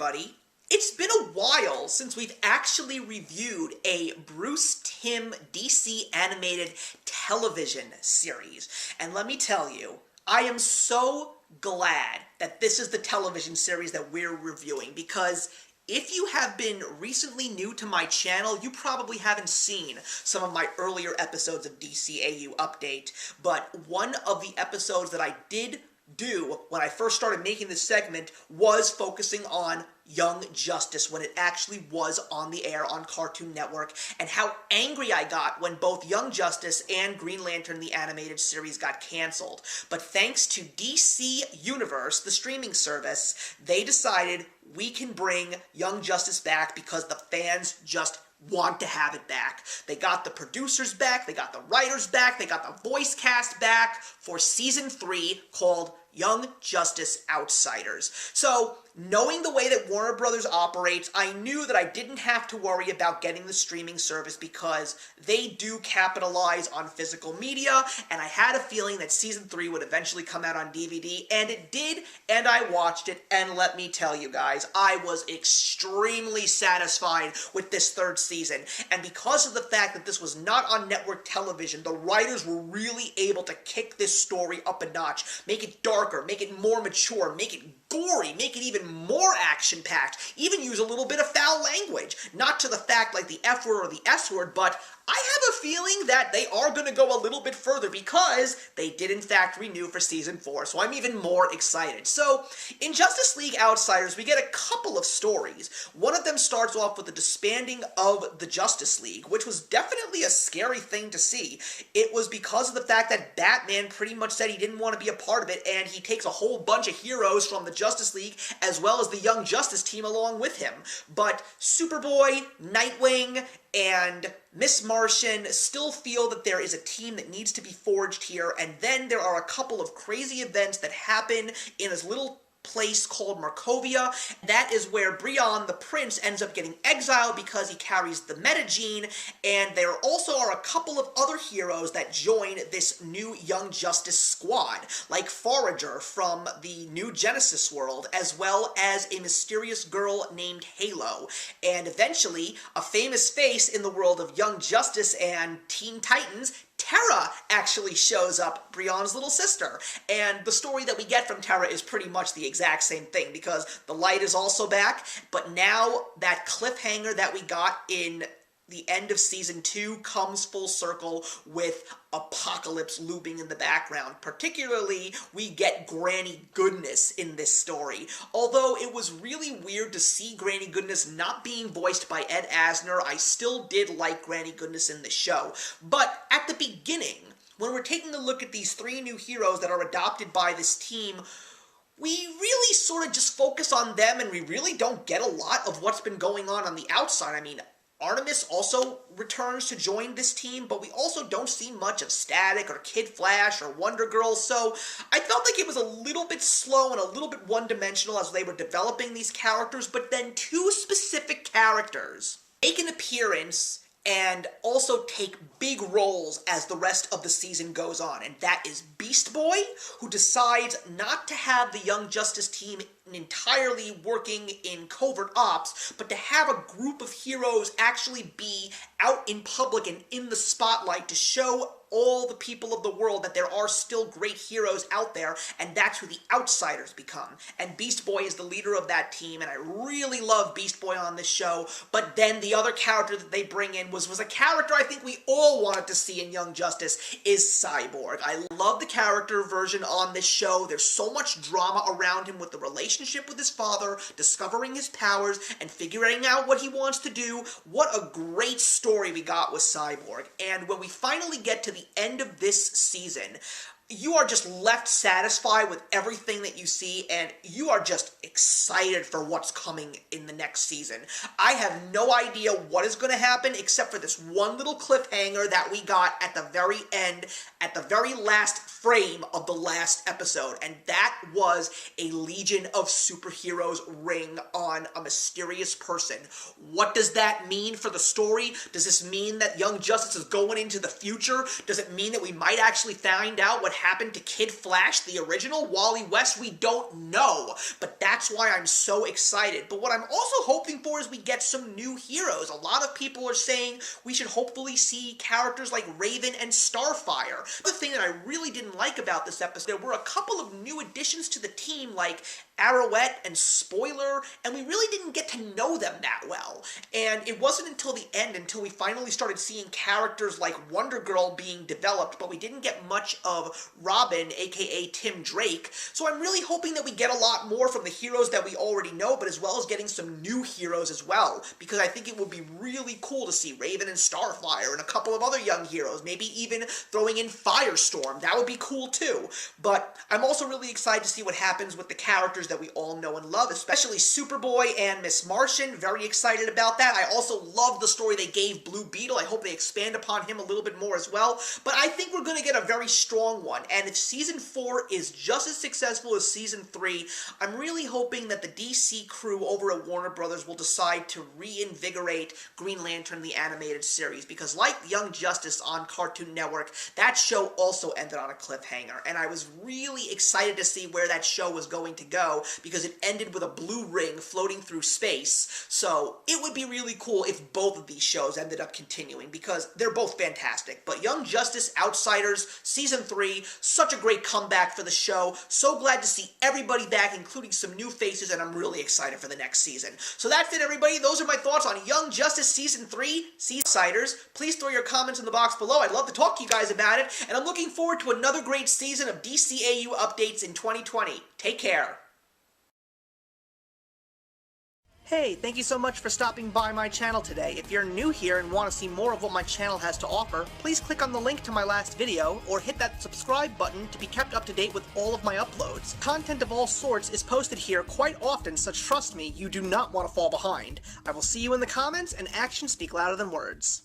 everybody. It's been a while since we've actually reviewed a Bruce Timm DC animated television series. And let me tell you, I am so glad that this is the television series that we're reviewing, because if you have been recently new to my channel, you probably haven't seen some of my earlier episodes of DCAU Update, but one of the episodes that I did do when I first started making this segment was focusing on Young Justice when it actually was on the air on Cartoon Network, and how angry I got when both Young Justice and Green Lantern the animated series got canceled. But thanks to DC Universe, the streaming service, they decided we can bring Young Justice back because the fans just want to have it back. They got the producers back, they got the writers back, they got the voice cast back for Season 3 called Young Justice Outsiders. So, knowing the way that Warner Brothers operates, I knew that I didn't have to worry about getting the streaming service because they do capitalize on physical media, and I had a feeling that Season 3 would eventually come out on DVD, and it did, and I watched it, and let me tell you guys, I was extremely satisfied with this third season, and because of the fact that this was not on network television, the writers were really able to kick this story up a notch, make it darker, make it more mature, make it gory, make it even more action-packed, even use a little bit of foul language. Not to the fact like the F word or the S word, but I have a feeling that they are going to go a little bit further because they did in fact renew for Season 4, so I'm even more excited. So, in Justice League Outsiders, we get a couple of stories. One of them starts off with the disbanding of the Justice League, which was definitely a scary thing to see. It was because of the fact that Batman pretty much said he didn't want to be a part of it, and he takes a whole bunch of heroes from the Justice League, as well as the Young Justice team along with him. But Superboy, Nightwing, and Miss Martian still feel that there is a team that needs to be forged here, and then there are a couple of crazy events that happen in this little place called Markovia. That is where Brion, the prince, ends up getting exiled because he carries the metagene, and there also are a couple of other heroes that join this new Young Justice squad, like Forager from the New Genesis world, as well as a mysterious girl named Halo, and eventually a famous face in the world of Young Justice and Teen Titans, Terra actually shows up, Brion's little sister, and the story that we get from Terra is pretty much the exact same thing, because the light is also back, but now that cliffhanger that we got in the end of Season 2 comes full circle with Apocalypse looping in the background. Particularly, we get Granny Goodness in this story. Although it was really weird to see Granny Goodness not being voiced by Ed Asner, I still did like Granny Goodness in the show. But at the beginning, when we're taking a look at these three new heroes that are adopted by this team, we really sort of just focus on them, and we really don't get a lot of what's been going on the outside. I mean, Artemis also returns to join this team, but we also don't see much of Static or Kid Flash or Wonder Girl, so I felt like it was a little bit slow and a little bit one-dimensional as they were developing these characters, but then two specific characters make an appearance and also take big roles as the rest of the season goes on, and that is Beast Boy, who decides not to have the Young Justice team entirely working in covert ops, but to have a group of heroes actually be out in public and in the spotlight to show all the people of the world that there are still great heroes out there, and that's who the Outsiders become. And Beast Boy is the leader of that team, and I really love Beast Boy on this show, but then the other character that they bring in was a character I think we all wanted to see in Young Justice, is Cyborg. I love the character version on this show. There's so much drama around him with the relationship with his father, discovering his powers, and figuring out what he wants to do. What a great story we got with Cyborg. And when we finally get to the end of this season, you are just left satisfied with everything that you see, and you are just excited for what's coming in the next season. I have no idea what is going to happen except for this one little cliffhanger that we got at the very end, at the very last frame of the last episode, and that was a Legion of Superheroes ring on a mysterious person. What does that mean for the story? Does this mean that Young Justice is going into the future? Does it mean that we might actually find out what happened to Kid Flash, the original Wally West, we don't know. But that's why I'm so excited. But what I'm also hoping for is we get some new heroes. A lot of people are saying we should hopefully see characters like Raven and Starfire. The thing that I really didn't like about this episode, there were a couple of new additions to the team like Arrowette and Spoiler, and we really didn't get to know them that well. And it wasn't until the end, until we finally started seeing characters like Wonder Girl being developed, but we didn't get much of Robin, aka Tim Drake. So I'm really hoping that we get a lot more from the heroes that we already know, but as well as getting some new heroes as well, because I think it would be really cool to see Raven and Starfire and a couple of other young heroes, maybe even throwing in Firestorm. That would be cool too. But I'm also really excited to see what happens with the characters that we all know and love, especially Superboy and Miss Martian. Very excited about that. I also love the story they gave Blue Beetle. I hope they expand upon him a little bit more as well. But I think we're going to get a very strong one. And if Season 4 is just as successful as Season 3, I'm really hoping that the DC crew over at Warner Brothers will decide to reinvigorate Green Lantern, the animated series. Because like Young Justice on Cartoon Network, that show also ended on a cliffhanger. And I was really excited to see where that show was going to go, because it ended with a blue ring floating through space. So it would be really cool if both of these shows ended up continuing, because they're both fantastic. But Young Justice Outsiders Season 3, such a great comeback for the show. So glad to see everybody back, including some new faces, and I'm really excited for the next season. So that's it, everybody. Those are my thoughts on Young Justice Season 3, Outsiders. Please throw your comments in the box below. I'd love to talk to you guys about it, and I'm looking forward to another great season of DCAU updates in 2020. Take care. Hey, thank you so much for stopping by my channel today. If you're new here and want to see more of what my channel has to offer, please click on the link to my last video, or hit that subscribe button to be kept up to date with all of my uploads. Content of all sorts is posted here quite often, so trust me, you do not want to fall behind. I will see you in the comments, and actions speak louder than words.